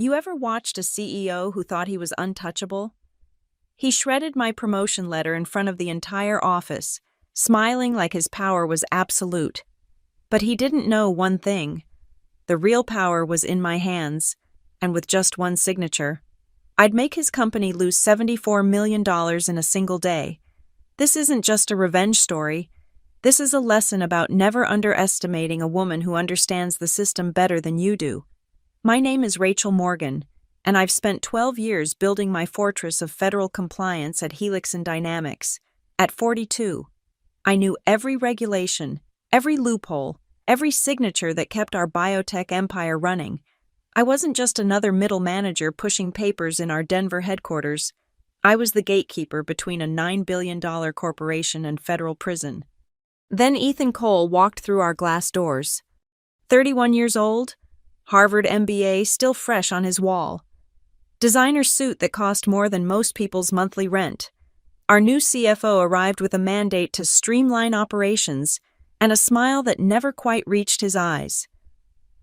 You ever watched a CEO who thought he was untouchable? He shredded my promotion letter in front of the entire office, smiling like his power was absolute. But he didn't know one thing. The real power was in my hands, and with just one signature, I'd make his company lose $74 million in a single day. This isn't just a revenge story. This is a lesson about never underestimating a woman who understands the system better than you do. My name is Rachel Morgan, and I've spent 12 years building my fortress of federal compliance at Helix and Dynamics. At 42, I knew every regulation, every loophole, every signature that kept our biotech empire running. I wasn't just another middle manager pushing papers in our Denver headquarters. I was the gatekeeper between a $9 billion corporation and federal prison. Then Ethan Cole walked through our glass doors. 31 years old, Harvard MBA still fresh on his wall. Designer suit that cost more than most people's monthly rent. Our new CFO arrived with a mandate to streamline operations and a smile that never quite reached his eyes.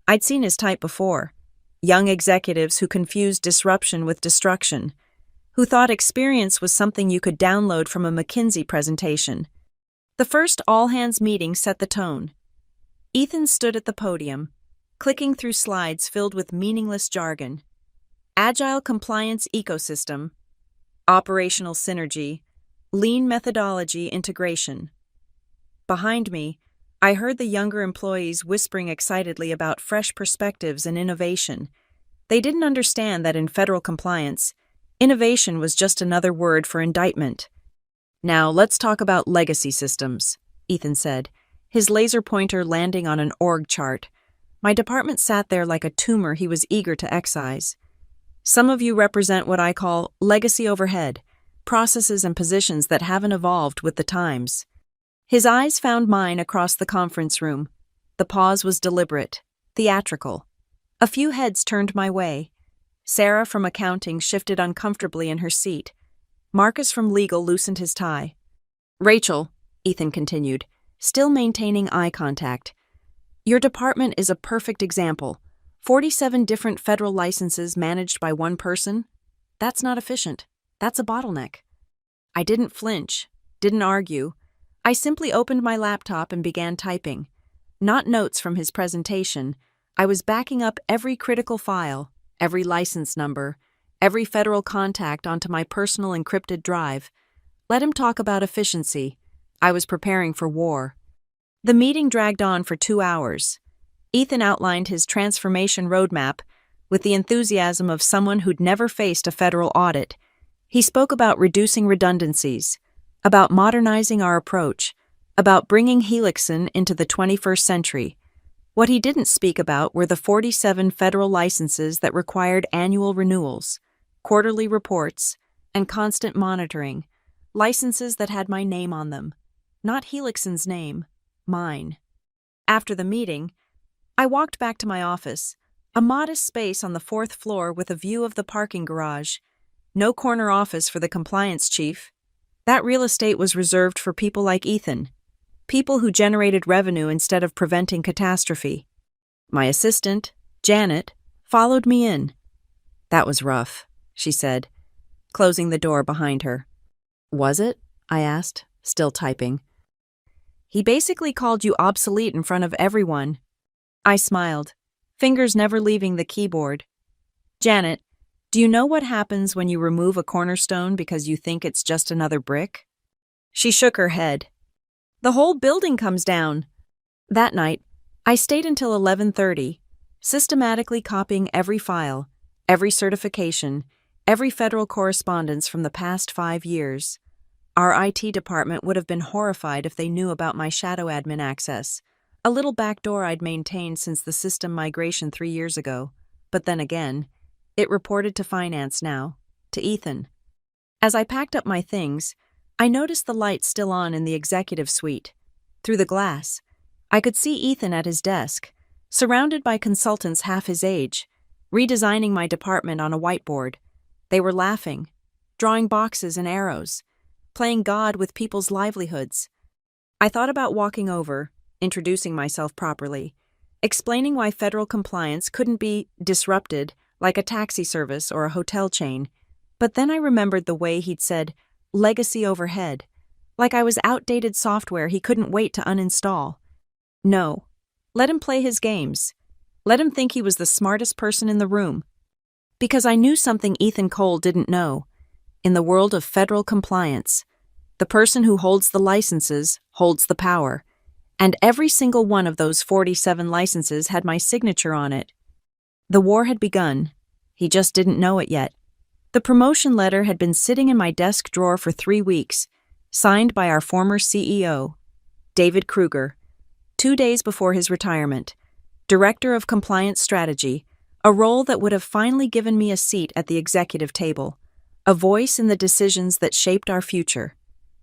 I'd seen his type before. Young executives who confused disruption with destruction, who thought experience was something you could download from a McKinsey presentation. The first all-hands meeting set the tone. Ethan stood at the podium, clicking through slides filled with meaningless jargon. Agile compliance ecosystem, operational synergy, lean methodology integration. Behind me, I heard the younger employees whispering excitedly about fresh perspectives and innovation. They didn't understand that in federal compliance, innovation was just another word for indictment. Now, let's talk about legacy systems, Ethan said, his laser pointer landing on an org chart. My department sat there like a tumor he was eager to excise. Some of you represent what I call legacy overhead, processes and positions that haven't evolved with the times. His eyes found mine across the conference room. The pause was deliberate, theatrical. A few heads turned my way. Sarah from accounting shifted uncomfortably in her seat. Marcus from legal loosened his tie. Rachel, Ethan continued, still maintaining eye contact. Your department is a perfect example. 47 different federal licenses managed by one person? That's not efficient. That's a bottleneck. I didn't flinch, didn't argue. I simply opened my laptop and began typing. Not notes from his presentation. I was backing up every critical file, every license number, every federal contact onto my personal encrypted drive. Let him talk about efficiency. I was preparing for war. The meeting dragged on for 2 hours. Ethan outlined his transformation roadmap with the enthusiasm of someone who'd never faced a federal audit. He spoke about reducing redundancies, about modernizing our approach, about bringing Helixon into the 21st century. What he didn't speak about were the 47 federal licenses that required annual renewals, quarterly reports, and constant monitoring, licenses that had my name on them. Not Helixon's name, mine. After the meeting, I walked back to my office, a modest space on the 4th floor with a view of the parking garage. No corner office for the compliance chief. That real estate was reserved for people like Ethan, people who generated revenue instead of preventing catastrophe. My assistant, Janet, followed me in. That was rough, she said, closing the door behind her. Was it? I asked, still typing. He basically called you obsolete in front of everyone. I smiled, fingers never leaving the keyboard. Janet, do you know what happens when you remove a cornerstone because you think it's just another brick? She shook her head. The whole building comes down. That night, I stayed until 11:30, systematically copying every file, every certification, every federal correspondence from the past 5 years. Our IT department would have been horrified if they knew about my shadow admin access, a little backdoor I'd maintained since the system migration 3 years ago. But then again, it reported to finance now, to Ethan. As I packed up my things, I noticed the lights still on in the executive suite. Through the glass, I could see Ethan at his desk, surrounded by consultants half his age, redesigning my department on a whiteboard. They were laughing, drawing boxes and arrows, playing God with people's livelihoods. I thought about walking over, introducing myself properly, explaining why federal compliance couldn't be disrupted like a taxi service or a hotel chain. But then I remembered the way he'd said, legacy overhead, like I was outdated software he couldn't wait to uninstall. No. Let him play his games. Let him think he was the smartest person in the room. Because I knew something Ethan Cole didn't know. In the world of federal compliance, the person who holds the licenses holds the power. And every single one of those 47 licenses had my signature on it. The war had begun. He just didn't know it yet. The promotion letter had been sitting in my desk drawer for 3 weeks, signed by our former CEO, David Kruger, 2 days before his retirement, Director of Compliance Strategy, a role that would have finally given me a seat at the executive table, a voice in the decisions that shaped our future.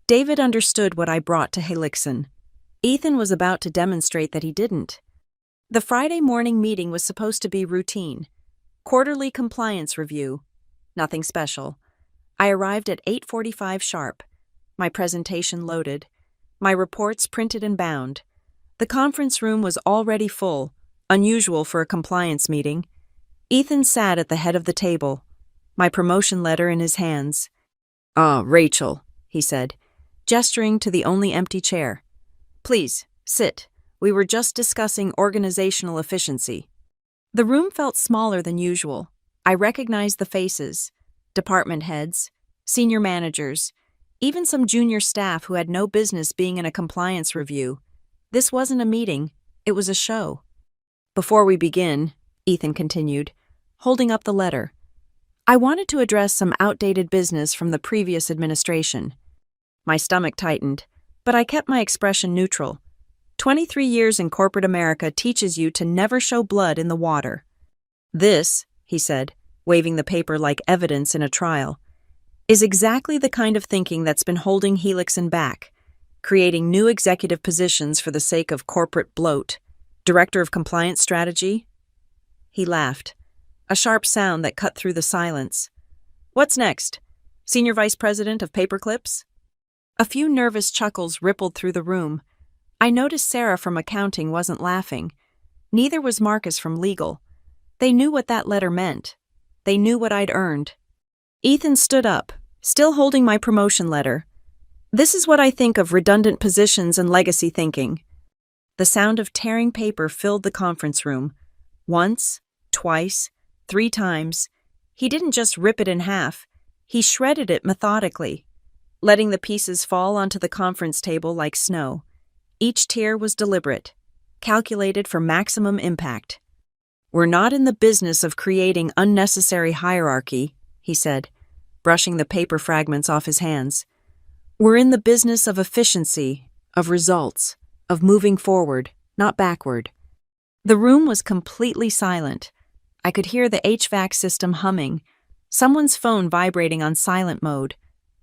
David understood what I brought to Helixon. Ethan was about to demonstrate that he didn't. The Friday morning meeting was supposed to be routine. Quarterly compliance review. Nothing special. I arrived at 8:45 sharp. My presentation loaded. My reports printed and bound. The conference room was already full, unusual for a compliance meeting. Ethan sat at the head of the table, my promotion letter in his hands. Rachel, he said, gesturing to the only empty chair. Please, sit. We were just discussing organizational efficiency. The room felt smaller than usual. I recognized the faces, department heads, senior managers, even some junior staff who had no business being in a compliance review. This wasn't a meeting, it was a show. Before we begin, Ethan continued, holding up the letter, I wanted to address some outdated business from the previous administration. My stomach tightened, but I kept my expression neutral. 23 years in corporate America teaches you to never show blood in the water. This, he said, waving the paper like evidence in a trial, is exactly the kind of thinking that's been holding Helixon back, creating new executive positions for the sake of corporate bloat. Director of Compliance Strategy? He laughed, a sharp sound that cut through the silence. What's next? Senior Vice President of Paperclips? A few nervous chuckles rippled through the room. I noticed Sarah from accounting wasn't laughing. Neither was Marcus from legal. They knew what that letter meant. They knew what I'd earned. Ethan stood up, still holding my promotion letter. This is what I think of redundant positions and legacy thinking. The sound of tearing paper filled the conference room. Once, twice, 3 times. He didn't just rip it in half. He shredded it methodically, letting the pieces fall onto the conference table like snow. Each tear was deliberate, calculated for maximum impact. We're not in the business of creating unnecessary hierarchy, he said, brushing the paper fragments off his hands. We're in the business of efficiency, of results, of moving forward, not backward. The room was completely silent. I could hear the HVAC system humming, someone's phone vibrating on silent mode,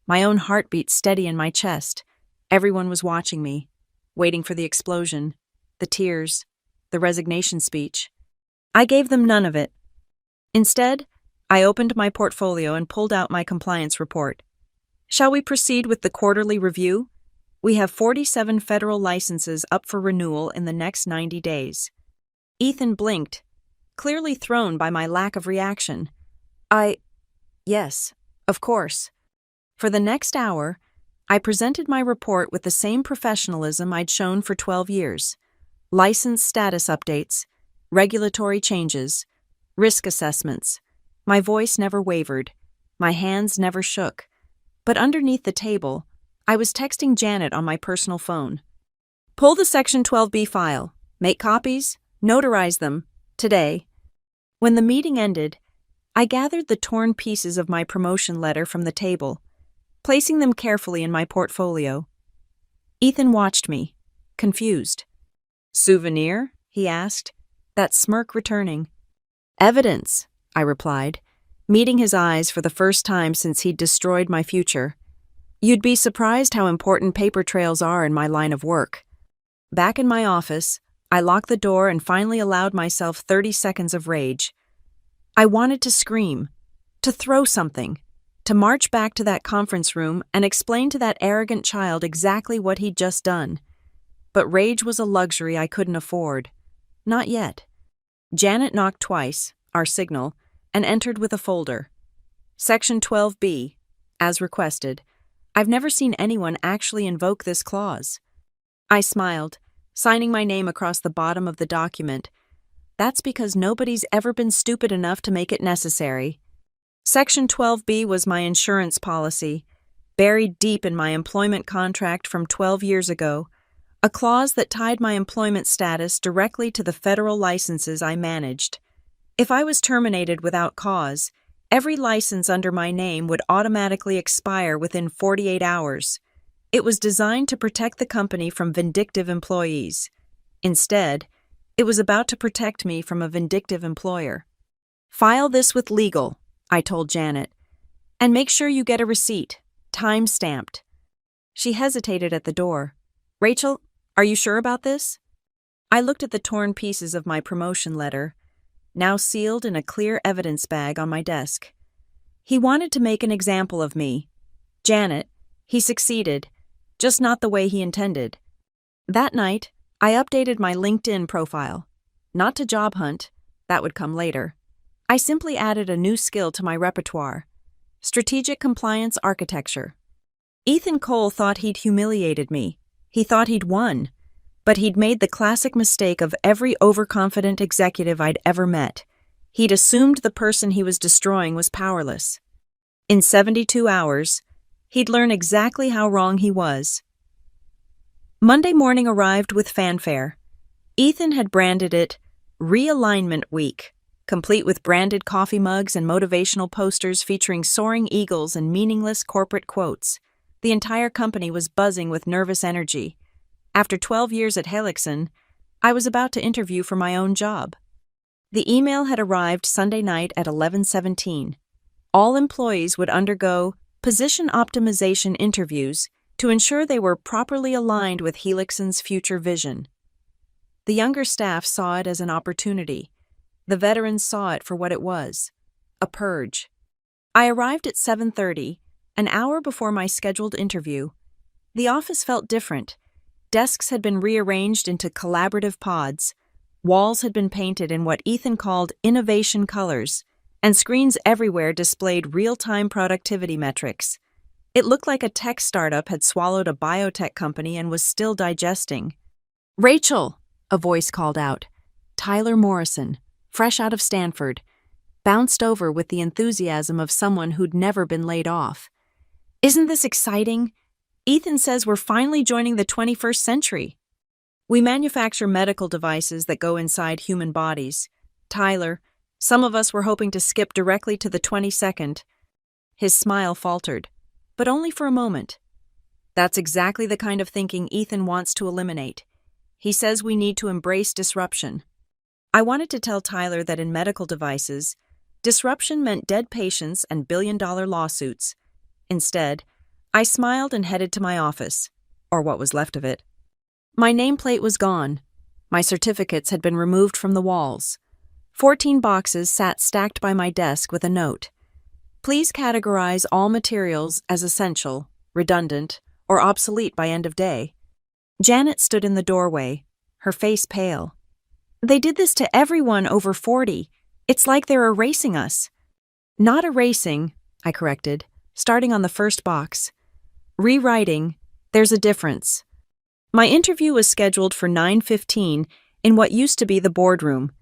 my own heartbeat steady in my chest. Everyone was watching me, waiting for the explosion, the tears, the resignation speech. I gave them none of it. Instead, I opened my portfolio and pulled out my compliance report. Shall we proceed with the quarterly review? We have 47 federal licenses up for renewal in the next 90 days. Ethan blinked, clearly thrown by my lack of reaction. Yes, of course. For the next hour, I presented my report with the same professionalism I'd shown for 12 years. License status updates, regulatory changes, risk assessments. My voice never wavered. My hands never shook. But underneath the table, I was texting Janet on my personal phone. Pull the Section 12B file, make copies, notarize them, today. When the meeting ended, I gathered the torn pieces of my promotion letter from the table, placing them carefully in my portfolio. Ethan watched me, confused. Souvenir? He asked, that smirk returning. Evidence, I replied, meeting his eyes for the first time since he'd destroyed my future. You'd be surprised how important paper trails are in my line of work. Back in my office, I locked the door and finally allowed myself 30 seconds of rage. I wanted to scream, to throw something, to march back to that conference room and explain to that arrogant child exactly what he'd just done. But rage was a luxury I couldn't afford. Not yet. Janet knocked twice, our signal, and entered with a folder. Section 12B, as requested. I've never seen anyone actually invoke this clause. I smiled, signing my name across the bottom of the document. That's because nobody's ever been stupid enough to make it necessary. Section 12B was my insurance policy, buried deep in my employment contract from 12 years ago, a clause that tied my employment status directly to the federal licenses I managed. If I was terminated without cause, every license under my name would automatically expire within 48 hours. It was designed to protect the company from vindictive employees. Instead, it was about to protect me from a vindictive employer. File this with legal, I told Janet, and make sure you get a receipt, time-stamped. She hesitated at the door. Rachel, are you sure about this? I looked at the torn pieces of my promotion letter, now sealed in a clear evidence bag on my desk. He wanted to make an example of me. Janet, he succeeded, just not the way he intended. That night, I updated my LinkedIn profile. Not to job hunt, that would come later. I simply added a new skill to my repertoire: strategic compliance architecture. Ethan Cole thought he'd humiliated me. He thought he'd won. But he'd made the classic mistake of every overconfident executive I'd ever met. He'd assumed the person he was destroying was powerless. In 72 hours, he'd learn exactly how wrong he was. Monday morning arrived with fanfare. Ethan had branded it Realignment Week, complete with branded coffee mugs and motivational posters featuring soaring eagles and meaningless corporate quotes. The entire company was buzzing with nervous energy. After 12 years at Helixson, I was about to interview for my own job. The email had arrived Sunday night at 11:17. All employees would undergo position optimization interviews to ensure they were properly aligned with Helixson's future vision. The younger staff saw it as an opportunity. The veterans saw it for what it was: a purge. I arrived at 7:30, an hour before my scheduled interview. The office felt different. Desks had been rearranged into collaborative pods, walls had been painted in what Ethan called innovation colors, and screens everywhere displayed real-time productivity metrics. It looked like a tech startup had swallowed a biotech company and was still digesting. "Rachel!" a voice called out. Tyler Morrison, fresh out of Stanford, bounced over with the enthusiasm of someone who'd never been laid off. "Isn't this exciting? Ethan says we're finally joining the 21st century. We manufacture medical devices that go inside human bodies. Tyler, some of us were hoping to skip directly to the 22nd. His smile faltered, but only for a moment. That's exactly the kind of thinking Ethan wants to eliminate. He says we need to embrace disruption. I wanted to tell Tyler that in medical devices, disruption meant dead patients and billion-dollar lawsuits. Instead, I smiled and headed to my office, or what was left of it. My nameplate was gone. My certificates had been removed from the walls. 14 boxes sat stacked by my desk with a note. Please categorize all materials as essential, redundant, or obsolete by end of day. Janet stood in the doorway, her face pale. They did this to everyone over 40. It's like they're erasing us. Not erasing, I corrected, starting on the first box. Rewriting, there's a difference. My interview was scheduled for 9:15 in what used to be the boardroom,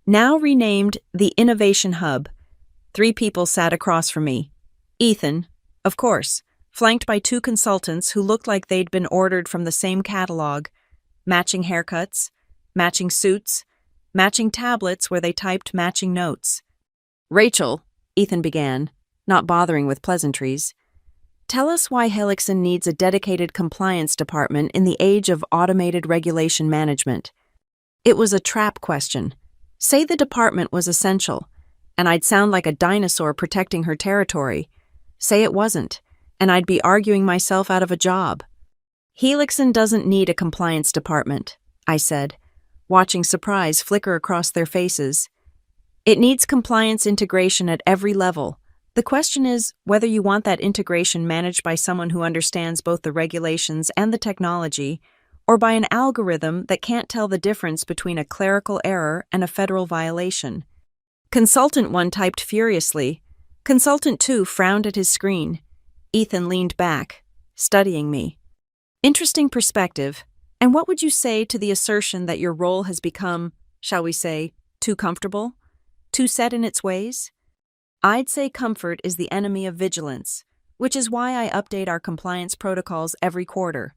now renamed the Innovation Hub. 3 people sat across from me. Ethan, of course, flanked by 2 consultants who looked like they'd been ordered from the same catalog: matching haircuts, matching suits, matching tablets where they typed matching notes. "Rachel," Ethan began, not bothering with pleasantries, "tell us why Helixson needs a dedicated compliance department in the age of automated regulation management." It was a trap question. Say the department was essential, and I'd sound like a dinosaur protecting her territory. Say it wasn't, and I'd be arguing myself out of a job. "Helixson doesn't need a compliance department," I said, watching surprise flicker across their faces. "It needs compliance integration at every level. The question is whether you want that integration managed by someone who understands both the regulations and the technology, or by an algorithm that can't tell the difference between a clerical error and a federal violation. Consultant 1 typed furiously. Consultant 2 frowned at his screen. Ethan leaned back, studying me. Interesting perspective. And what would you say to the assertion that your role has become, shall we say, too comfortable? Too set in its ways? I'd say comfort is the enemy of vigilance, which is why I update our compliance protocols every quarter,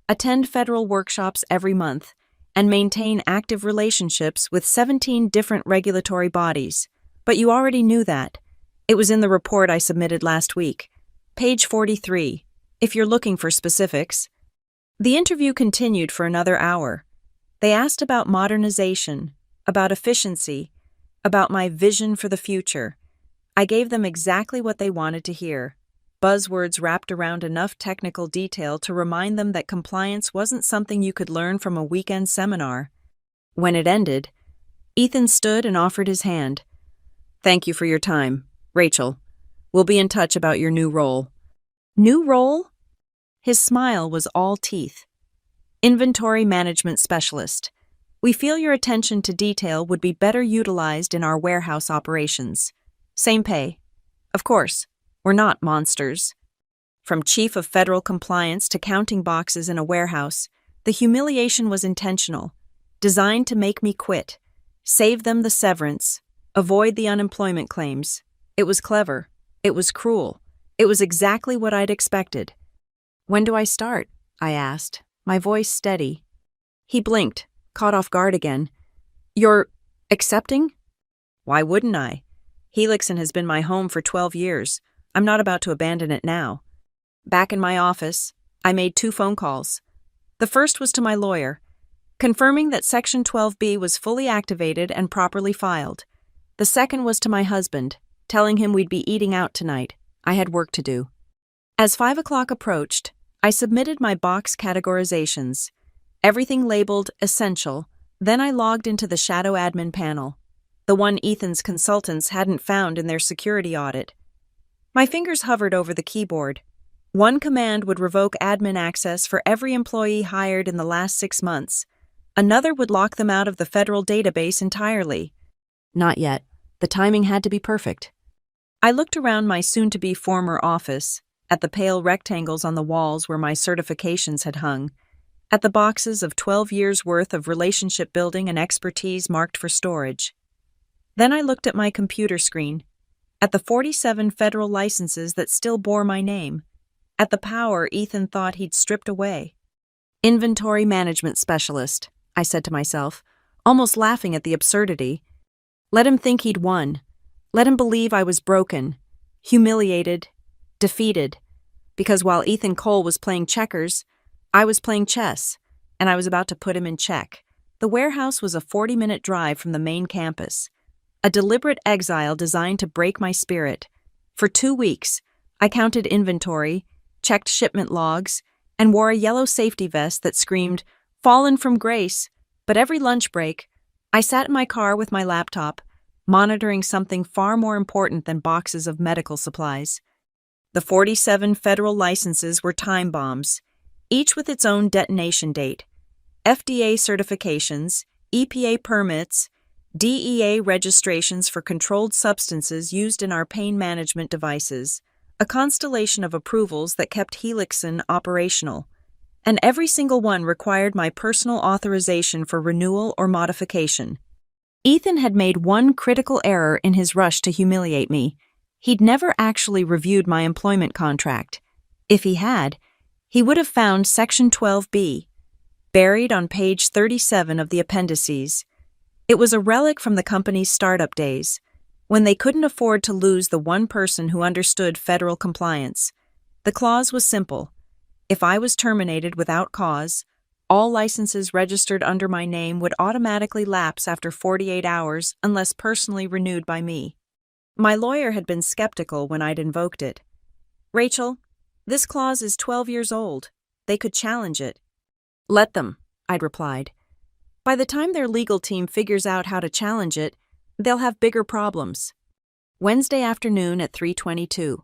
attend federal workshops every month, and maintain active relationships with 17 different regulatory bodies. But you already knew that. It was in the report I submitted last week. Page 43, if you're looking for specifics. The interview continued for another hour. They asked about modernization, about efficiency, about my vision for the future. I gave them exactly what they wanted to hear. Buzzwords wrapped around enough technical detail to remind them that compliance wasn't something you could learn from a weekend seminar. When it ended, Ethan stood and offered his hand. "Thank you for your time, Rachel. We'll be in touch about your new role." New role? His smile was all teeth. Inventory Management Specialist. We feel your attention to detail would be better utilized in our warehouse operations. Same pay. Of course. We're not monsters. From Chief of Federal Compliance to counting boxes in a warehouse, the humiliation was intentional, designed to make me quit, save them the severance, avoid the unemployment claims. It was clever. It was cruel. It was exactly what I'd expected. "When do I start?" I asked, my voice steady. He blinked, caught off guard again. "You're accepting?" "Why wouldn't I? Helixson has been my home for 12 years. I'm not about to abandon it now." Back in my office, I made 2 phone calls. The first was to my lawyer, confirming that Section 12B was fully activated and properly filed. The second was to my husband, telling him we'd be eating out tonight. I had work to do. As 5 o'clock approached, I submitted my box categorizations, everything labeled essential. Then I logged into the Shadow Admin panel, the one Ethan's consultants hadn't found in their security audit. My fingers hovered over the keyboard. One command would revoke admin access for every employee hired in the last 6 months. Another would lock them out of the federal database entirely. Not yet. The timing had to be perfect. I looked around my soon-to-be former office, at the pale rectangles on the walls where my certifications had hung, at the boxes of 12 years' worth of relationship building and expertise marked for storage. Then I looked at my computer screen, at the 47 federal licenses that still bore my name, at the power Ethan thought he'd stripped away. "Inventory Management Specialist," I said to myself, almost laughing at the absurdity. Let him think he'd won. Let him believe I was broken, humiliated, defeated, because while Ethan Cole was playing checkers, I was playing chess, and I was about to put him in check. The warehouse was a 40-minute drive from the main campus, a deliberate exile designed to break my spirit. For 2 weeks, I counted inventory, checked shipment logs, and wore a yellow safety vest that screamed, "Fallen from grace." But every lunch break, I sat in my car with my laptop, monitoring something far more important than boxes of medical supplies. The 47 federal licenses were time bombs, each with its own detonation date. FDA certifications, EPA permits, DEA registrations for controlled substances used in our pain management devices, a constellation of approvals that kept Helixson operational. And every single one required my personal authorization for renewal or modification. Ethan had made one critical error in his rush to humiliate me. He'd never actually reviewed my employment contract. If he had, he would have found Section 12B, buried on page 37 of the appendices. It was a relic from the company's startup days, when they couldn't afford to lose the one person who understood federal compliance. The clause was simple. If I was terminated without cause, all licenses registered under my name would automatically lapse after 48 hours unless personally renewed by me. My lawyer had been skeptical when I'd invoked it. "Rachel, this clause is 12 years old. They could challenge it." "Let them," I'd replied. "By the time their legal team figures out how to challenge it, they'll have bigger problems." Wednesday afternoon at 3:22.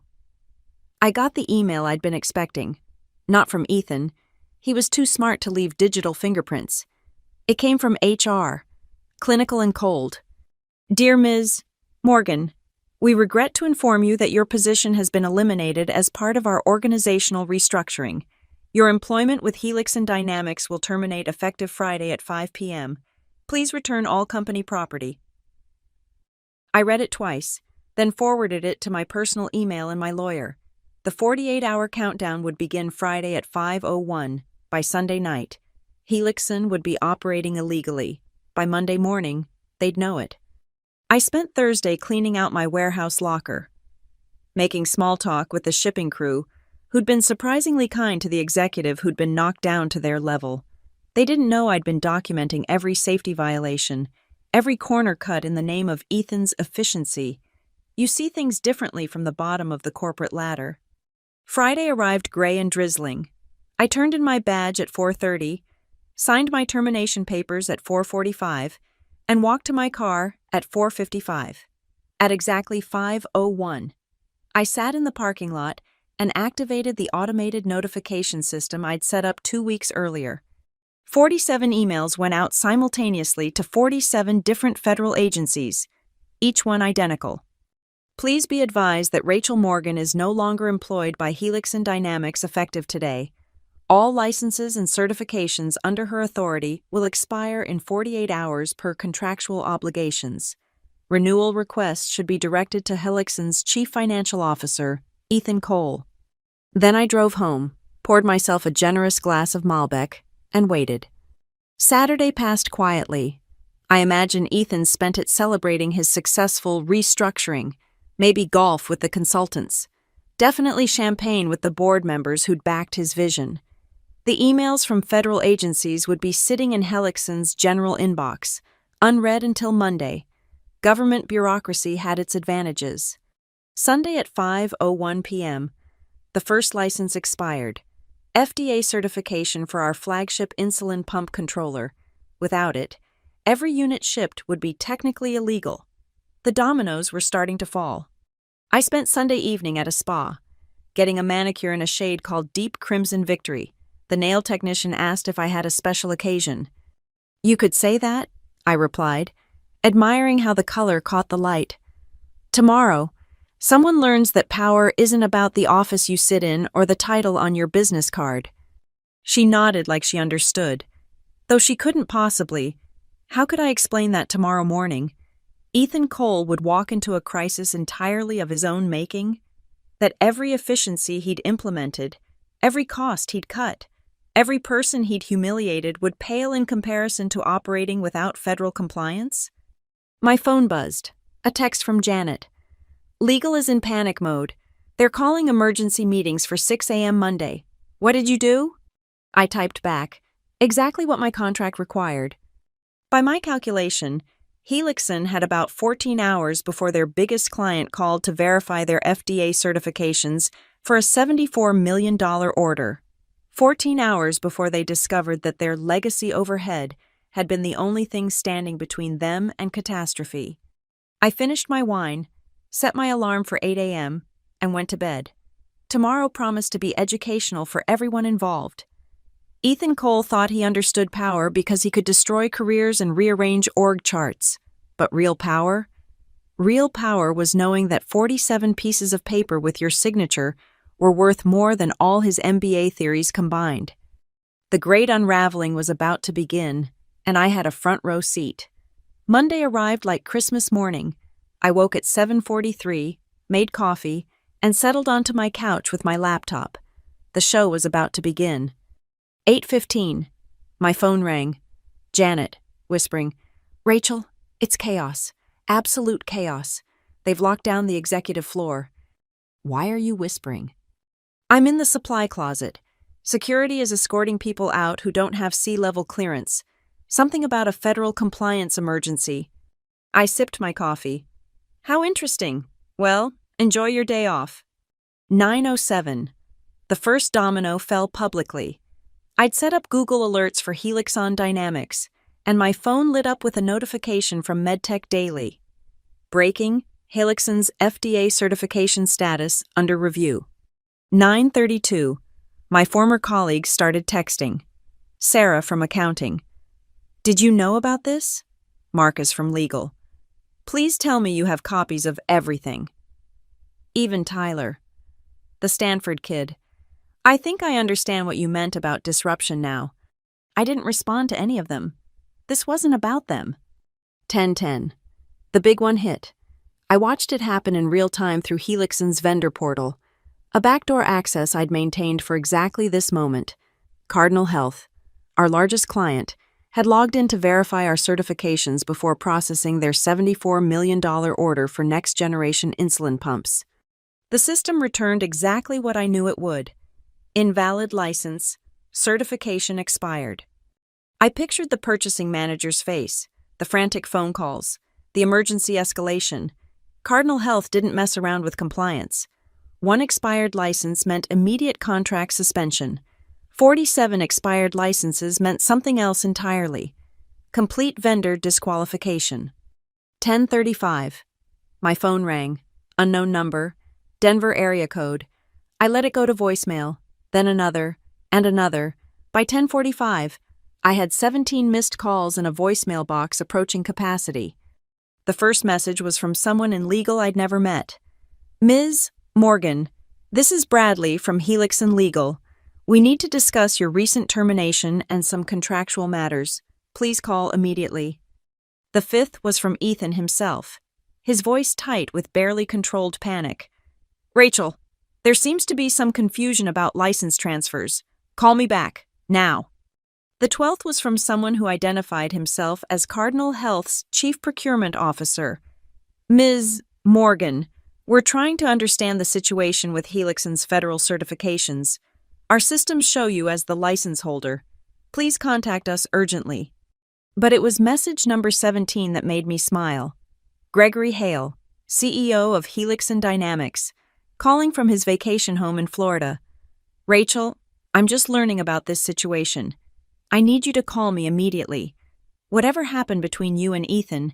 I got the email I'd been expecting. Not from Ethan. He was too smart to leave digital fingerprints. It came from HR, clinical and cold. "Dear Ms. Morgan, we regret to inform you that your position has been eliminated as part of our organizational restructuring. Your employment with Helix and Dynamics will terminate effective Friday at 5 p.m. Please return all company property. I read it twice, then forwarded it to my personal email and my lawyer. The 48-hour countdown would begin Friday at 5:01. By Sunday night, Helixson would be operating illegally. By Monday morning, they'd know it. I spent Thursday cleaning out my warehouse locker, making small talk with the shipping crew, who'd been surprisingly kind to the executive who'd been knocked down to their level. They didn't know I'd been documenting every safety violation, every corner cut in the name of Ethan's efficiency. You see things differently from the bottom of the corporate ladder. Friday arrived gray and drizzling. I turned in my badge at 4:30, signed my termination papers at 4:45, and walked to my car at 4:55. At exactly 5:01, I sat in the parking lot and activated the automated notification system I'd set up 2 weeks earlier. 47 emails went out simultaneously to 47 different federal agencies, each one identical. Please be advised that Rachel Morgan is no longer employed by Helix and Dynamics effective today. All licenses and certifications under her authority will expire in 48 hours per contractual obligations. Renewal requests should be directed to Helixson's Chief Financial Officer, Ethan Cole. Then I drove home, poured myself a generous glass of Malbec, and waited. Saturday passed quietly. I imagine Ethan spent it celebrating his successful restructuring, maybe golf with the consultants, definitely champagne with the board members who'd backed his vision. The emails from federal agencies would be sitting in Helixson's general inbox, unread until Monday. Government bureaucracy had its advantages. Sunday at 5:01 p.m., the first license expired. FDA certification for our flagship insulin pump controller. Without it, every unit shipped would be technically illegal. The dominoes were starting to fall. I spent Sunday evening at a spa, getting a manicure in a shade called Deep Crimson Victory. The nail technician asked if I had a special occasion. "You could say that," I replied, admiring how the color caught the light. "Tomorrow, someone learns that power isn't about the office you sit in or the title on your business card." She nodded like she understood. Though she couldn't possibly. How could I explain that tomorrow morning? Ethan Cole would walk into a crisis entirely of his own making? That every efficiency he'd implemented, every cost he'd cut, every person he'd humiliated would pale in comparison to operating without federal compliance? My phone buzzed. A text from Janet. "Legal is in panic mode. They're calling emergency meetings for 6 a.m. Monday. What did you do?" I typed back, exactly what my contract required. By my calculation, Helixson had about 14 hours before their biggest client called to verify their FDA certifications for a $74 million order. 14 hours before they discovered that their legacy overhead had been the only thing standing between them and catastrophe. I finished my wine, set my alarm for 8 a.m., and went to bed. Tomorrow promised to be educational for everyone involved. Ethan Cole thought he understood power because he could destroy careers and rearrange org charts. But real power? Real power was knowing that 47 pieces of paper with your signature were worth more than all his MBA theories combined. The great unraveling was about to begin, and I had a front row seat. Monday arrived like Christmas morning. I woke at 7:43, made coffee, and settled onto my couch with my laptop. The show was about to begin. 8:15. My phone rang. Janet, whispering, "Rachel, it's chaos. Absolute chaos. They've locked down the executive floor." "Why are you whispering?" "I'm in the supply closet. Security is escorting people out who don't have C-level clearance. Something about a federal compliance emergency." I sipped my coffee. "How interesting. Well, enjoy your day off." 9:07. The first domino fell publicly. I'd set up Google Alerts for Helixon Dynamics, and my phone lit up with a notification from MedTech Daily. Breaking: Helixson's FDA certification status under review. 9:32. My former colleague started texting. Sarah from accounting. "Did you know about this?" Marcus from legal. Please tell me you have copies of everything. Even Tyler. The Stanford kid. I think I understand what you meant about disruption now. I didn't respond to any of them. This wasn't about them. 10:10. The big one hit. I watched it happen in real time through Helixson's vendor portal, a backdoor access I'd maintained for exactly this moment. Cardinal Health, our largest client, had logged in to verify our certifications before processing their $74 million order for next-generation insulin pumps. The system returned exactly what I knew it would. Invalid license, certification expired. I pictured the purchasing manager's face, the frantic phone calls, the emergency escalation. Cardinal Health didn't mess around with compliance. One expired license meant immediate contract suspension. 47 expired licenses meant something else entirely. Complete vendor disqualification. 10:35. My phone rang. Unknown number. Denver area code. I let it go to voicemail, then another, and another. By 10:45, I had 17 missed calls and a voicemail box approaching capacity. The first message was from someone in legal I'd never met. Ms. Morgan, this is Bradley from Helixson Legal. We need to discuss your recent termination and some contractual matters. Please call immediately. The fifth was from Ethan himself, his voice tight with barely controlled panic. Rachel, there seems to be some confusion about license transfers. Call me back, now. The 12th was from someone who identified himself as Cardinal Health's Chief Procurement Officer. Ms. Morgan, we're trying to understand the situation with Helixson's federal certifications. Our systems show you as the license holder. Please contact us urgently. But it was message number 17 that made me smile. Gregory Hale, CEO of Helixson Dynamics, calling from his vacation home in Florida. Rachel, I'm just learning about this situation. I need you to call me immediately. Whatever happened between you and Ethan,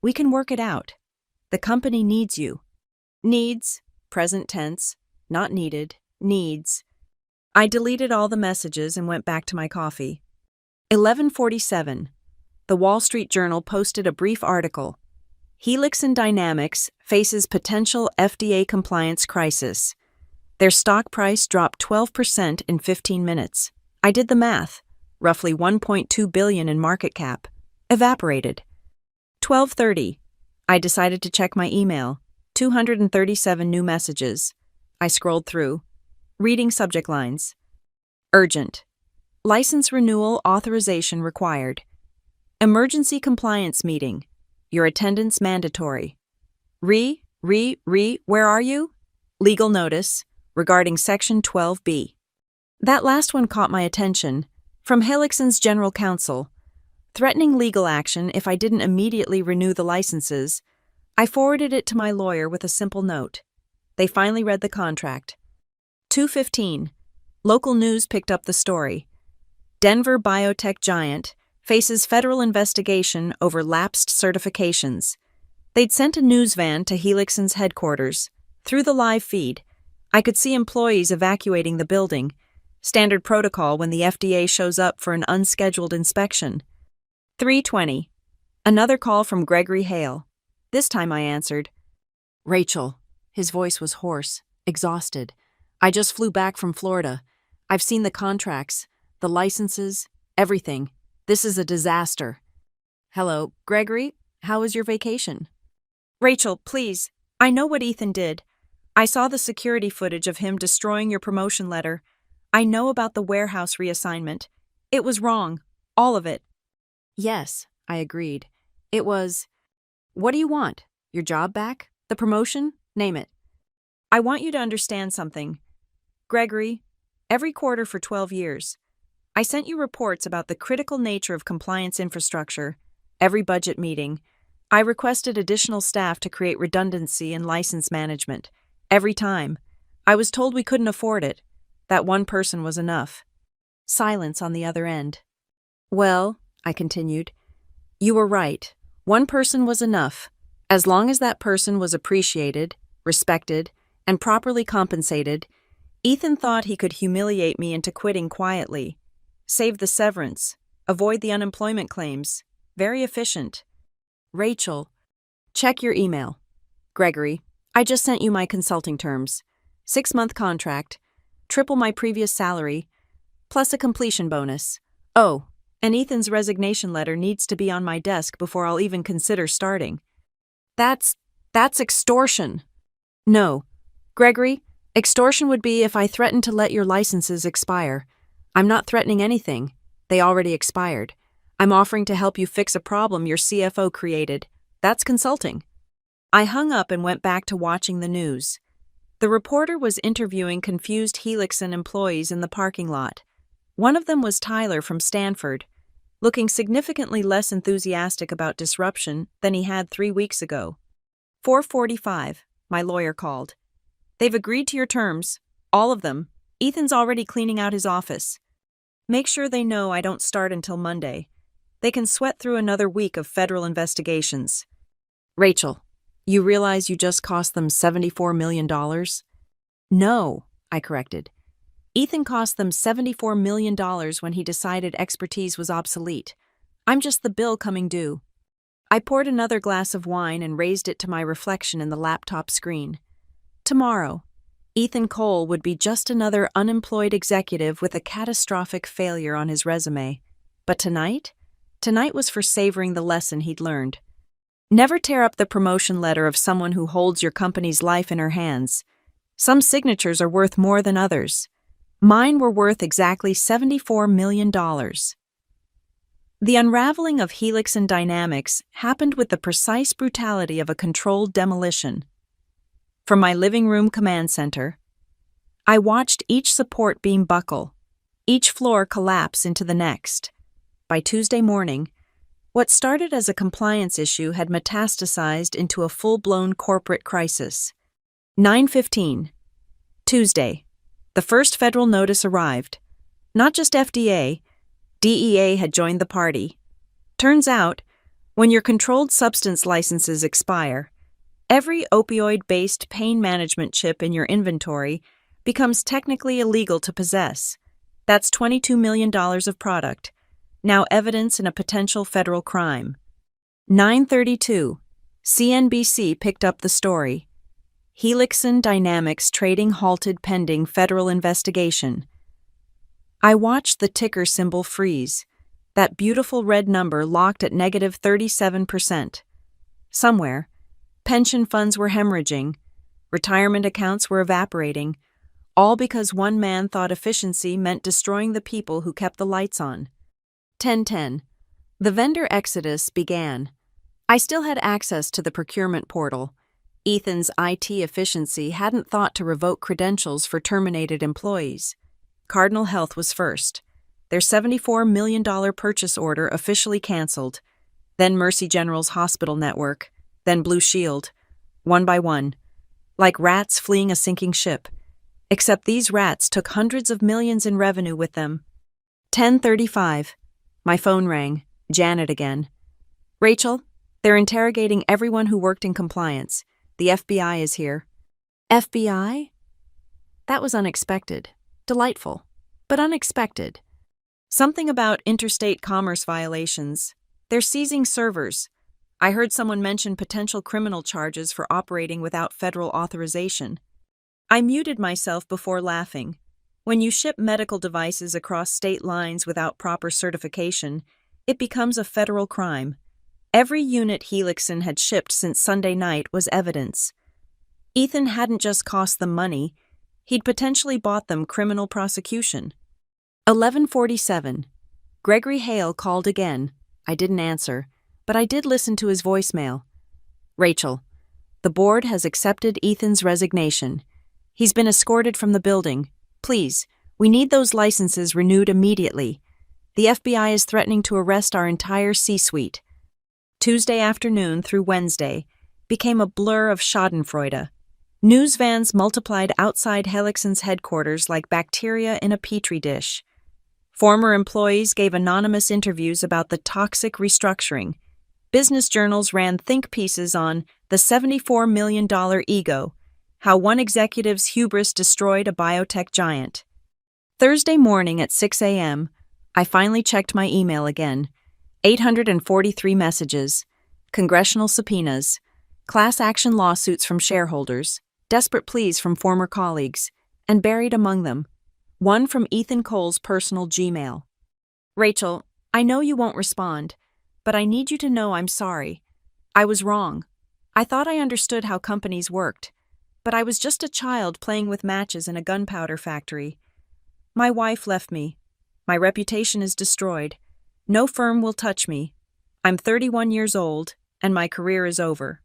we can work it out. The company needs you. Needs, present tense, not needed, needs. I deleted all the messages and went back to my coffee. 11:47. The Wall Street Journal posted a brief article. Helixson Dynamics faces potential FDA compliance crisis. Their stock price dropped 12% in 15 minutes. I did the math. Roughly $1.2 billion in market cap. Evaporated. 12:30. I decided to check my email. 237 new messages. I scrolled through. Reading subject lines. Urgent. License renewal authorization required. Emergency compliance meeting. Your attendance mandatory. Where are you? Legal notice regarding Section 12B. That last one caught my attention. From Helixson's general counsel. Threatening legal action if I didn't immediately renew the licenses. I forwarded it to my lawyer with a simple note. They finally read the contract. 2:15. Local news picked up the story. Denver biotech giant faces federal investigation over lapsed certifications. They'd sent a news van to Helixson's headquarters. Through the live feed, I could see employees evacuating the building, standard protocol when the FDA shows up for an unscheduled inspection. 3:20. Another call from Gregory Hale. This time I answered. Rachel. His voice was hoarse, exhausted. I just flew back from Florida. I've seen the contracts, the licenses, everything. This is a disaster. Hello, Gregory. How was your vacation? Rachel, please. I know what Ethan did. I saw the security footage of him destroying your promotion letter. I know about the warehouse reassignment. It was wrong. All of it. Yes, I agreed. It was... What do you want? Your job back? The promotion? Name it. I want you to understand something. Gregory, every quarter for 12 years, I sent you reports about the critical nature of compliance infrastructure. Every budget meeting, I requested additional staff to create redundancy in license management. Every time, I was told we couldn't afford it. That one person was enough. Silence on the other end. Well, I continued, you were right. One person was enough. As long as that person was appreciated, respected, and properly compensated, Ethan thought he could humiliate me into quitting quietly. Save the severance. Avoid the unemployment claims. Very efficient. Rachel, Check your email. Gregory, I just sent you my consulting terms. 6-month contract, triple my previous salary, plus a completion bonus. Oh, and Ethan's resignation letter needs to be on my desk before I'll even consider starting. That's extortion. No. Gregory, extortion would be if I threatened to let your licenses expire. I'm not threatening anything. They already expired. I'm offering to help you fix a problem your CFO created. That's consulting. I hung up and went back to watching the news. The reporter was interviewing confused Helixson employees in the parking lot. One of them was Tyler from Stanford, looking significantly less enthusiastic about disruption than he had 3 weeks ago. 4:45, my lawyer called. They've agreed to your terms, all of them. Ethan's already cleaning out his office. Make sure they know I don't start until Monday. They can sweat through another week of federal investigations. Rachel, you realize you just cost them $74 million? No, I corrected. Ethan cost them $74 million when he decided expertise was obsolete. I'm just the bill coming due. I poured another glass of wine and raised it to my reflection in the laptop screen. Tomorrow, Ethan Cole would be just another unemployed executive with a catastrophic failure on his resume. But tonight was for savoring the lesson he'd learned. Never tear up the promotion letter of someone who holds your company's life in her hands. Some signatures are worth more than others. Mine were worth exactly $74 million. The unraveling of Helixson dynamics happened with the precise brutality of a controlled demolition. From my living room command center, I watched each support beam buckle, each floor collapse into the next. By Tuesday morning, what started as a compliance issue had metastasized into a full-blown corporate crisis. 9:15. Tuesday. The first federal notice arrived. Not just FDA, DEA had joined the party. Turns out, when your controlled substance licenses expire, every opioid-based pain management chip in your inventory becomes technically illegal to possess. That's $22 million of product, now evidence in a potential federal crime. 9:32. CNBC picked up the story. Helixson Dynamics trading halted pending federal investigation. I watched the ticker symbol freeze, that beautiful red number locked at negative 37%. Somewhere, pension funds were hemorrhaging, retirement accounts were evaporating, all because one man thought efficiency meant destroying the people who kept the lights on. 10:10. The vendor exodus began. I still had access to the procurement portal. Ethan's IT efficiency hadn't thought to revoke credentials for terminated employees. Cardinal Health was first. Their $74 million purchase order officially canceled. Then Mercy General's hospital network. Then Blue Shield. One by one. Like rats fleeing a sinking ship. Except these rats took hundreds of millions in revenue with them. 10:35. My phone rang. Janet again. Rachel, they're interrogating everyone who worked in compliance. The FBI is here. FBI? That was unexpected. Delightful, but unexpected. Something about interstate commerce violations. They're seizing servers. I heard someone mention potential criminal charges for operating without federal authorization. I muted myself before laughing. When you ship medical devices across state lines without proper certification, it becomes a federal crime. Every unit Helixson had shipped since Sunday night was evidence. Ethan hadn't just cost them money, he'd potentially bought them criminal prosecution. 11:47. Gregory Hale called again. I didn't answer, but I did listen to his voicemail. Rachel, the board has accepted Ethan's resignation. He's been escorted from the building. Please, we need those licenses renewed immediately. The FBI is threatening to arrest our entire C-suite. Tuesday afternoon through Wednesday became a blur of schadenfreude. News vans multiplied outside Helixson's headquarters like bacteria in a petri dish. Former employees gave anonymous interviews about the toxic restructuring. Business journals ran think pieces on the $74 million ego, how one executive's hubris destroyed a biotech giant. Thursday morning at 6 a.m., I finally checked my email again. 843 messages, congressional subpoenas, class action lawsuits from shareholders, desperate pleas from former colleagues, and buried among them, one from Ethan Cole's personal Gmail. Rachel, I know you won't respond, but I need you to know I'm sorry. I was wrong. I thought I understood how companies worked, but I was just a child playing with matches in a gunpowder factory. My wife left me. My reputation is destroyed. No firm will touch me. I'm 31 years old, and my career is over.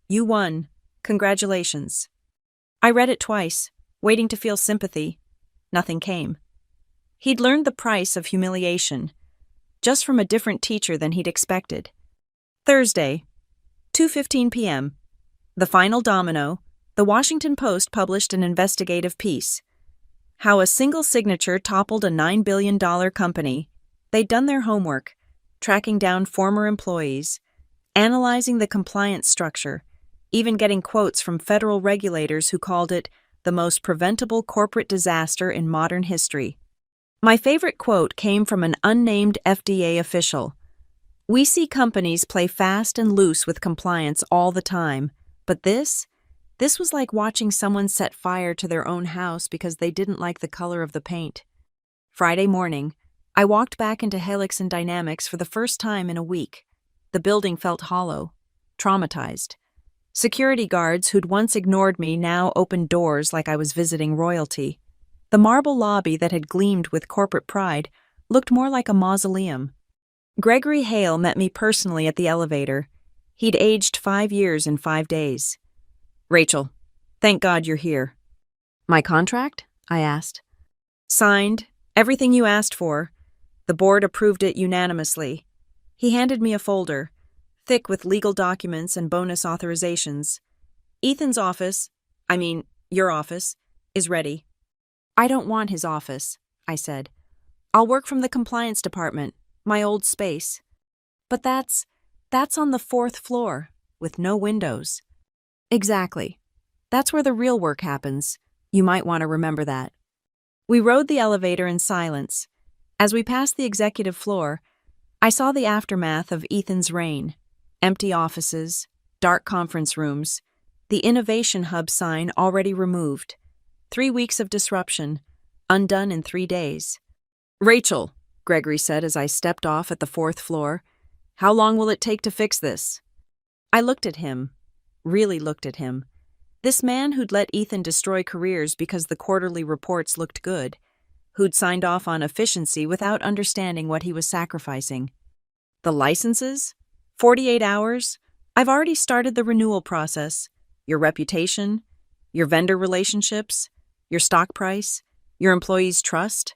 You won. Congratulations. I read it twice, waiting to feel sympathy. Nothing came. He'd learned the price of humiliation, just from a different teacher than he'd expected. Thursday, 2:15 p.m. The final domino. The Washington Post published an investigative piece. How a single signature toppled a $9 billion company. They'd done their homework, tracking down former employees, analyzing the compliance structure, even getting quotes from federal regulators who called it the most preventable corporate disaster in modern history. My favorite quote came from an unnamed FDA official. We see companies play fast and loose with compliance all the time, but this was like watching someone set fire to their own house because they didn't like the color of the paint. Friday morning, I walked back into Helixson Dynamics for the first time in a week. The building felt hollow, traumatized. Security guards who'd once ignored me now opened doors like I was visiting royalty. The marble lobby that had gleamed with corporate pride looked more like a mausoleum. Gregory Hale met me personally at the elevator. He'd aged 5 years in 5 days. Rachel, thank God you're here. My contract? I asked. Signed, everything you asked for. The board approved it unanimously. He handed me a folder, thick with legal documents and bonus authorizations. Ethan's office, your office, is ready. I don't want his office, I said. I'll work from the compliance department, my old space. But that's on the 4th floor, with no windows. Exactly. That's where the real work happens. You might want to remember that. We rode the elevator in silence. As we passed the executive floor, I saw the aftermath of Ethan's reign. Empty offices, dark conference rooms, the Innovation Hub sign already removed. 3 weeks of disruption, undone in 3 days. Rachel, Gregory said as I stepped off at the 4th floor, how long will it take to fix this? I looked at him, really looked at him. This man who'd let Ethan destroy careers because the quarterly reports looked good, who'd signed off on efficiency without understanding what he was sacrificing. The licenses? 48 hours? I've already started the renewal process. Your reputation? Your vendor relationships? Your stock price? Your employees' trust?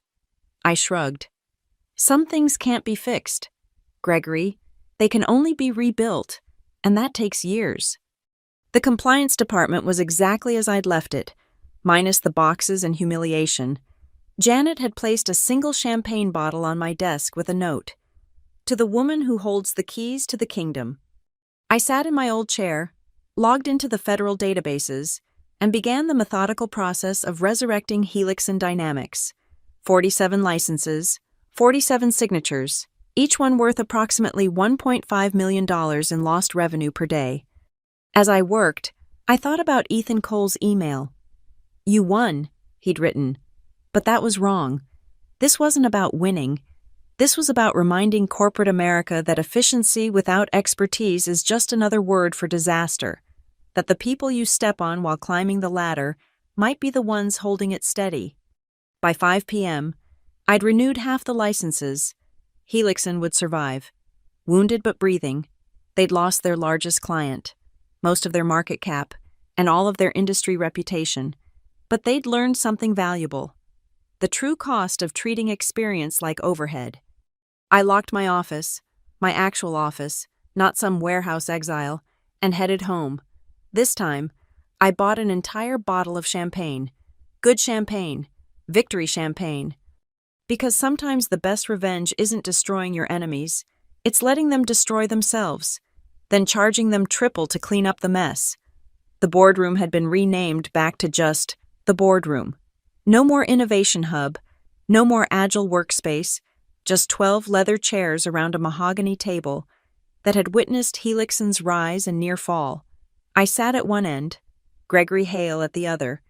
I shrugged. Some things can't be fixed, Gregory. They can only be rebuilt, and that takes years. The compliance department was exactly as I'd left it, minus the boxes and humiliation. Janet had placed a single champagne bottle on my desk with a note. To the woman who holds the keys to the kingdom. I sat in my old chair, logged into the federal databases, and began the methodical process of resurrecting Helixson Dynamics. 47 licenses, 47 signatures, each one worth approximately $1.5 million in lost revenue per day. As I worked, I thought about Ethan Cole's email. You won, he'd written. But that was wrong. This wasn't about winning. This was about reminding corporate America that efficiency without expertise is just another word for disaster, that the people you step on while climbing the ladder might be the ones holding it steady. By 5 p.m., I'd renewed half the licenses. Helixson would survive. Wounded but breathing, they'd lost their largest client, most of their market cap, and all of their industry reputation. But they'd learned something valuable. The true cost of treating experience like overhead. I locked my office, my actual office, not some warehouse exile, and headed home. This time, I bought an entire bottle of champagne. Good champagne. Victory champagne. Because sometimes the best revenge isn't destroying your enemies, it's letting them destroy themselves, then charging them triple to clean up the mess. The boardroom had been renamed back to just the boardroom. No more Innovation Hub, no more agile workspace, just 12 leather chairs around a mahogany table that had witnessed Helixson's rise and near fall. I sat at one end, Gregory Hale at the other,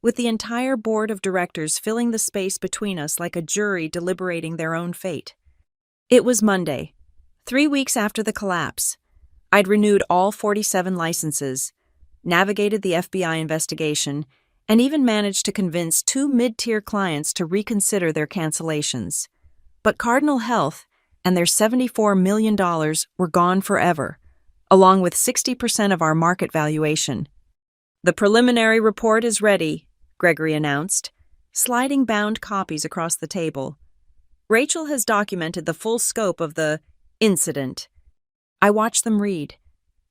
with the entire board of directors filling the space between us like a jury deliberating their own fate. It was Monday, 3 weeks after the collapse. I'd renewed all 47 licenses, navigated the FBI investigation, and even managed to convince 2 mid-tier clients to reconsider their cancellations. But Cardinal Health and their $74 million were gone forever, along with 60% of our market valuation. "The preliminary report is ready," Gregory announced, sliding bound copies across the table. "Rachel has documented the full scope of the incident." I watched them read,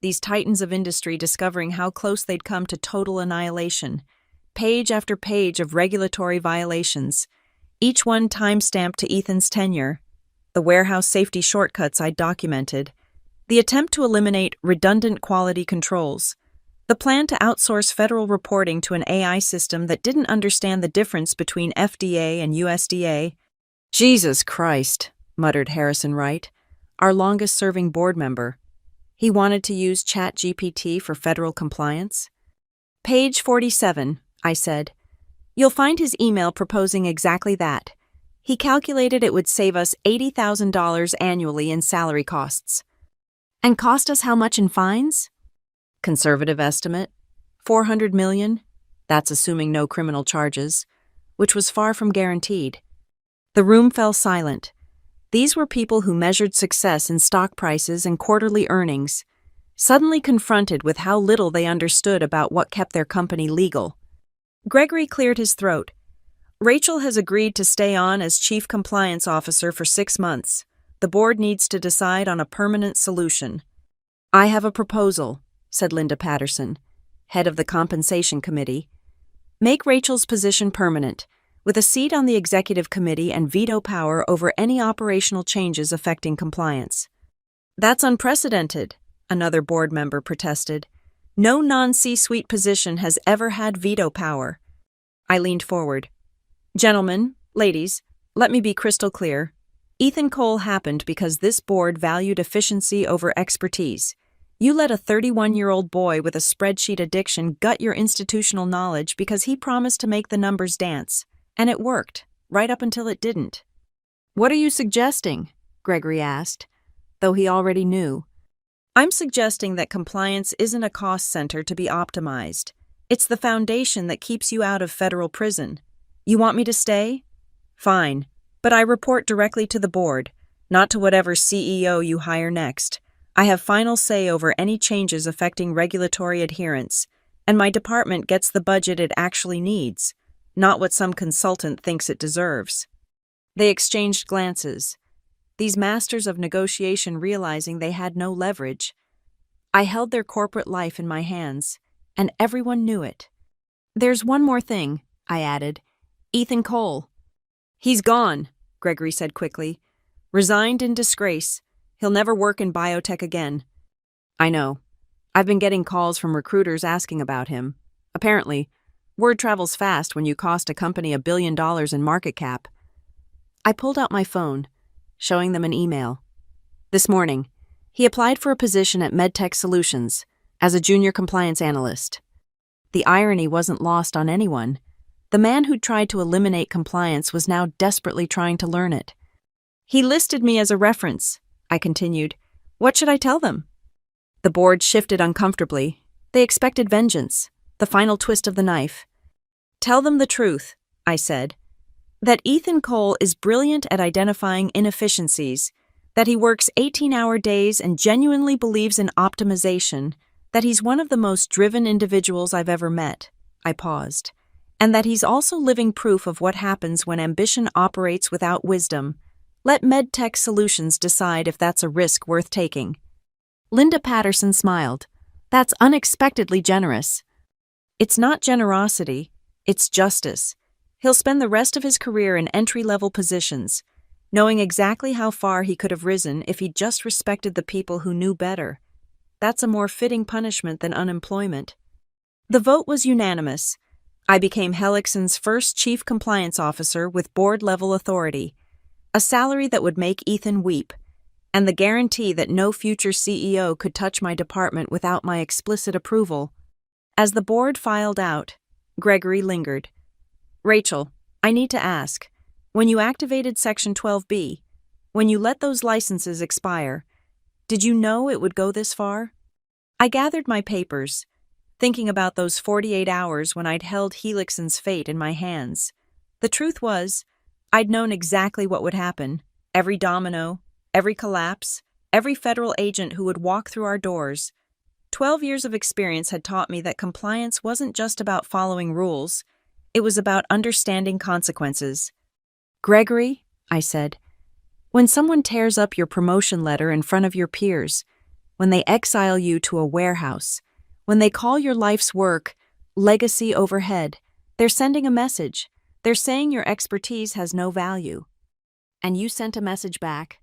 these titans of industry discovering how close they'd come to total annihilation, page after page of regulatory violations, each one time-stamped to Ethan's tenure, the warehouse safety shortcuts I'd documented, the attempt to eliminate redundant quality controls, the plan to outsource federal reporting to an AI system that didn't understand the difference between FDA and USDA. "Jesus Christ," muttered Harrison Wright, our longest-serving board member. He wanted to use ChatGPT for federal compliance? "Page 47, I said. "You'll find his email proposing exactly that. He calculated it would save us $80,000 annually in salary costs." "And cost us how much in fines?" "Conservative estimate, $400 million. That's assuming no criminal charges," which was far from guaranteed. The room fell silent. These were people who measured success in stock prices and quarterly earnings, suddenly confronted with how little they understood about what kept their company legal. Gregory cleared his throat. "Rachel has agreed to stay on as Chief Compliance Officer for 6 months. The board needs to decide on a permanent solution." "I have a proposal," said Linda Patterson, head of the Compensation Committee. "Make Rachel's position permanent, with a seat on the executive committee and veto power over any operational changes affecting compliance." "That's unprecedented," another board member protested. "No non-C-suite position has ever had veto power." I leaned forward. "Gentlemen, ladies, let me be crystal clear. Ethan Cole happened because this board valued efficiency over expertise. You let a 31-year-old boy with a spreadsheet addiction gut your institutional knowledge because he promised to make the numbers dance. And it worked, right up until it didn't." "What are you suggesting?" Gregory asked, though he already knew. "I'm suggesting that compliance isn't a cost center to be optimized. It's the foundation that keeps you out of federal prison. You want me to stay? Fine, but I report directly to the board, not to whatever CEO you hire next. I have final say over any changes affecting regulatory adherence, and my department gets the budget it actually needs, not what some consultant thinks it deserves." They exchanged glances, these masters of negotiation realizing they had no leverage. I held their corporate life in my hands, and everyone knew it. "There's one more thing," I added. "Ethan Cole." "He's gone," Gregory said quickly. "Resigned in disgrace. He'll never work in biotech again." "I know. I've been getting calls from recruiters asking about him. Apparently, word travels fast when you cost a company $1 billion in market cap." I pulled out my phone, showing them an email. "This morning, he applied for a position at MedTech Solutions as a junior compliance analyst." The irony wasn't lost on anyone. The man who'd tried to eliminate compliance was now desperately trying to learn it. "He listed me as a reference," I continued. "What should I tell them?" The board shifted uncomfortably. They expected vengeance, the final twist of the knife. "Tell them the truth," I said. "That Ethan Cole is brilliant at identifying inefficiencies, that he works 18-hour days and genuinely believes in optimization, that he's one of the most driven individuals I've ever met." I paused. "And that he's also living proof of what happens when ambition operates without wisdom. Let MedTech Solutions decide if that's a risk worth taking." Linda Patterson smiled. "That's unexpectedly generous." "It's not generosity, it's justice. He'll spend the rest of his career in entry-level positions, knowing exactly how far he could have risen if he'd just respected the people who knew better. That's a more fitting punishment than unemployment." The vote was unanimous. I became Helixson's first chief compliance officer with board-level authority, a salary that would make Ethan weep, and the guarantee that no future CEO could touch my department without my explicit approval. As the board filed out, Gregory lingered. Rachel, I need to ask, when you activated Section 12B, when you let those licenses expire, did you know it would go this far? I gathered my papers, thinking about those 48 hours when I'd held Helixson's fate in my hands. The truth was, I'd known exactly what would happen. Every domino, every collapse, every federal agent who would walk through our doors. 12 years of experience had taught me that compliance wasn't just about following rules, it was about understanding consequences. Gregory, I said, when someone tears up your promotion letter in front of your peers, when they exile you to a warehouse, when they call your life's work legacy overhead, they're sending a message. They're saying your expertise has no value. And you sent a message back?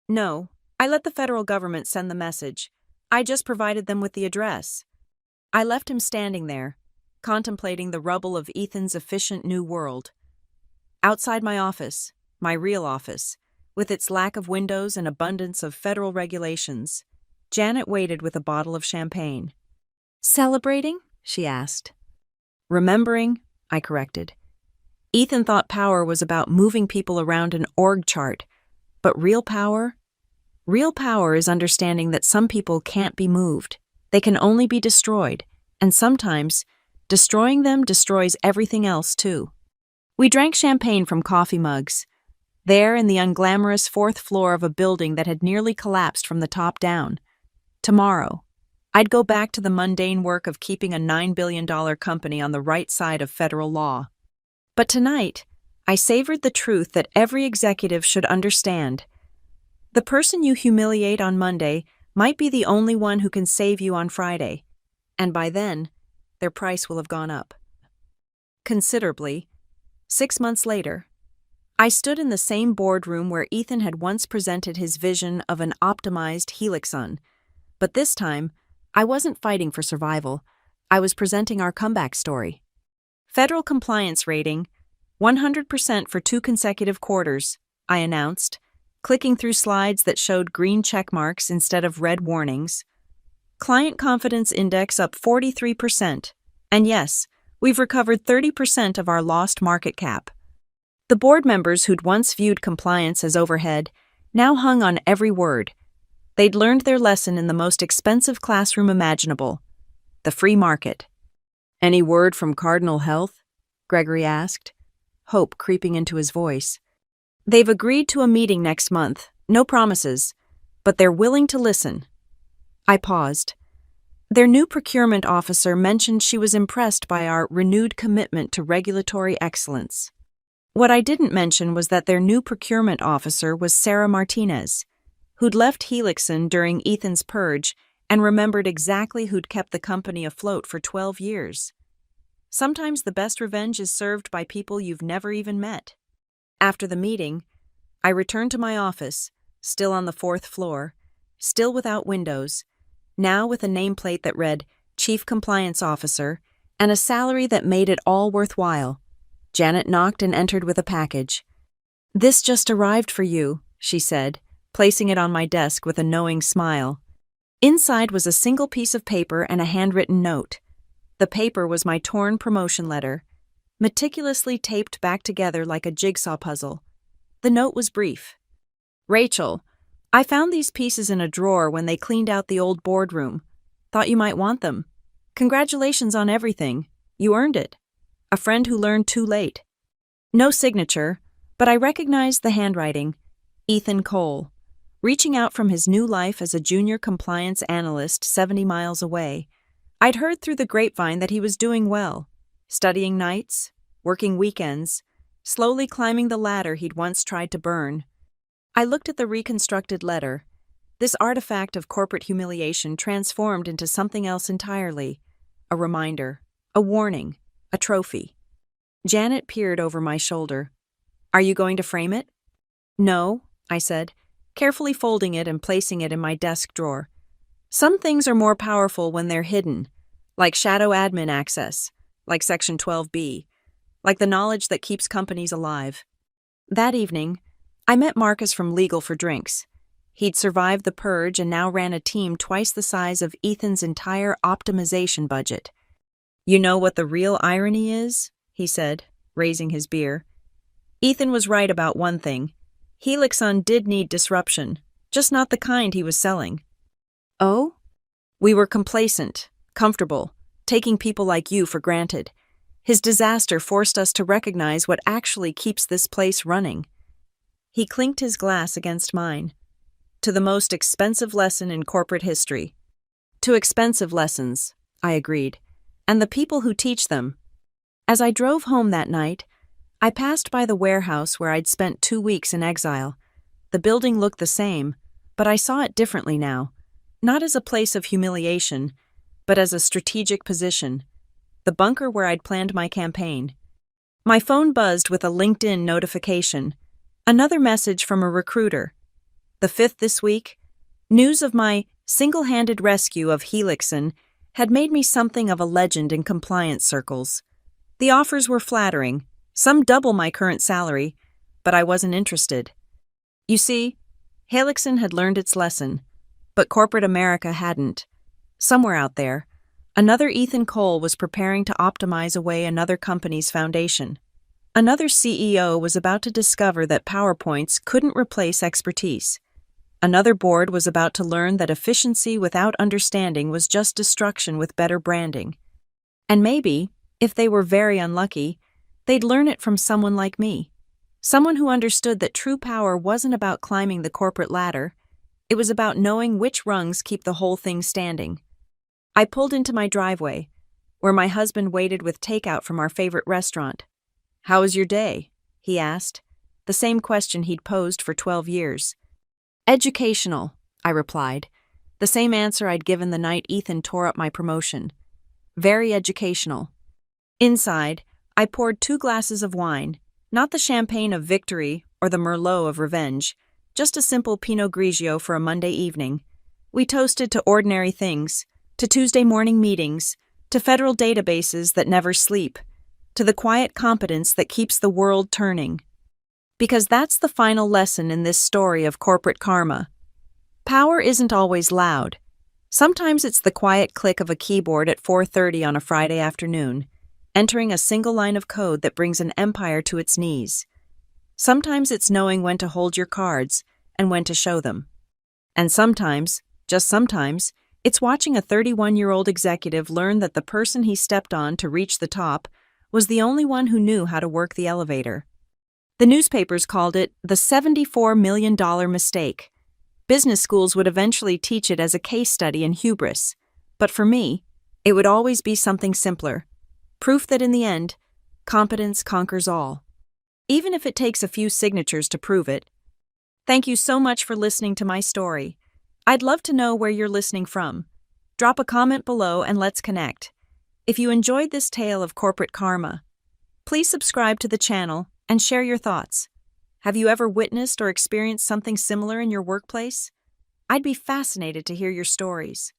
No, I let the federal government send the message. I just provided them with the address. I left him standing there, contemplating the rubble of Ethan's efficient new world. Outside my office, my real office, with its lack of windows and abundance of federal regulations, Janet waited with a bottle of champagne. Celebrating? She asked. Remembering, I corrected. Ethan thought power was about moving people around an org chart, but real power is understanding that some people can't be moved. They can only be destroyed, and sometimes destroying them destroys everything else too. We drank champagne from coffee mugs, there in the unglamorous fourth floor of a building that had nearly collapsed from the top down. Tomorrow, I'd go back to the mundane work of keeping a $9 billion company on the right side of federal law. But tonight, I savored the truth that every executive should understand. The person you humiliate on Monday might be the only one who can save you on Friday, and by then, their price will have gone up considerably. 6 months later, I stood in the same boardroom where Ethan had once presented his vision of an optimized Helixson. But this time, I wasn't fighting for survival. I was presenting our comeback story. Federal compliance rating, 100% for 2 consecutive quarters, I announced, clicking through slides that showed green check marks instead of red warnings. Client confidence index up 43%. And yes, we've recovered 30% of our lost market cap. The board members who'd once viewed compliance as overhead now hung on every word. They'd learned their lesson in the most expensive classroom imaginable, the free market. Any word from Cardinal Health? Gregory asked, hope creeping into his voice. They've agreed to a meeting next month, no promises, but they're willing to listen. I paused. Their new procurement officer mentioned she was impressed by our renewed commitment to regulatory excellence. What I didn't mention was that their new procurement officer was Sarah Martinez, who'd left Helixson during Ethan's purge and remembered exactly who'd kept the company afloat for 12 years. Sometimes the best revenge is served by people you've never even met. After the meeting, I returned to my office, still on the 4th floor, still without windows, now with a nameplate that read Chief Compliance Officer and a salary that made it all worthwhile. Janet knocked and entered with a package. This just arrived for you, she said, placing it on my desk with a knowing smile. Inside was a single piece of paper and a handwritten note. The paper was my torn promotion letter, meticulously taped back together like a jigsaw puzzle. The note was brief. Rachel, I found these pieces in a drawer when they cleaned out the old boardroom. Thought you might want them. Congratulations on everything. You earned it. A friend who learned too late. No signature, but I recognized the handwriting. Ethan Cole, reaching out from his new life as a junior compliance analyst 70 miles away. I'd heard through the grapevine that he was doing well, studying nights, working weekends, slowly climbing the ladder he'd once tried to burn. I looked at the reconstructed letter, this artifact of corporate humiliation transformed into something else entirely, a reminder, a warning, a trophy. Janet peered over my shoulder. Are you going to frame it? No, I said, carefully folding it and placing it in my desk drawer. Some things are more powerful when they're hidden, like shadow admin access, like Section 12B, like the knowledge that keeps companies alive. That evening, I met Marcus from legal for drinks. He'd survived the purge and now ran a team twice the size of Ethan's entire optimization budget. "You know what the real irony is?" he said, raising his beer. "Ethan was right about one thing. Helixon did need disruption, just not the kind he was selling." "Oh?" "We were complacent, comfortable, taking people like you for granted. His disaster forced us to recognize what actually keeps this place running." He clinked his glass against mine. "To the most expensive lesson in corporate history." "To expensive lessons," I agreed, "and the people who teach them." As I drove home that night, I passed by the warehouse where I'd spent 2 weeks in exile. The building looked the same, but I saw it differently now, not as a place of humiliation, but as a strategic position, the bunker where I'd planned my campaign. My phone buzzed with a LinkedIn notification, another message from a recruiter. The 5th this week, news of my single-handed rescue of Helixon had made me something of a legend in compliance circles. The offers were flattering, some double my current salary, but I wasn't interested. You see, Helixon had learned its lesson, but corporate America hadn't. Somewhere out there, another Ethan Cole was preparing to optimize away another company's foundation. Another CEO was about to discover that PowerPoints couldn't replace expertise. Another board was about to learn that efficiency without understanding was just destruction with better branding. And maybe, if they were very unlucky, they'd learn it from someone like me. Someone who understood that true power wasn't about climbing the corporate ladder. It was about knowing which rungs keep the whole thing standing. I pulled into my driveway, where my husband waited with takeout from our favorite restaurant. "How was your day?" he asked, the same question he'd posed for 12 years. "Educational," I replied, the same answer I'd given the night Ethan tore up my promotion. "Very educational." Inside, I poured 2 glasses of wine, not the champagne of victory or the Merlot of revenge, just a simple Pinot Grigio for a Monday evening. We toasted to ordinary things, to Tuesday morning meetings, to federal databases that never sleep, to the quiet competence that keeps the world turning. Because that's the final lesson in this story of corporate karma. Power isn't always loud. Sometimes it's the quiet click of a keyboard at 4:30 on a Friday afternoon, entering a single line of code that brings an empire to its knees. Sometimes it's knowing when to hold your cards and when to show them. And sometimes, just sometimes, it's watching a 31-year-old executive learn that the person he stepped on to reach the top was the only one who knew how to work the elevator. The newspapers called it the $74 million mistake. Business schools would eventually teach it as a case study in hubris. But for me, it would always be something simpler. Proof that in the end, competence conquers all. Even if it takes a few signatures to prove it. Thank you so much for listening to my story. I'd love to know where you're listening from. Drop a comment below and let's connect. If you enjoyed this tale of corporate karma, please subscribe to the channel and share your thoughts. Have you ever witnessed or experienced something similar in your workplace? I'd be fascinated to hear your stories.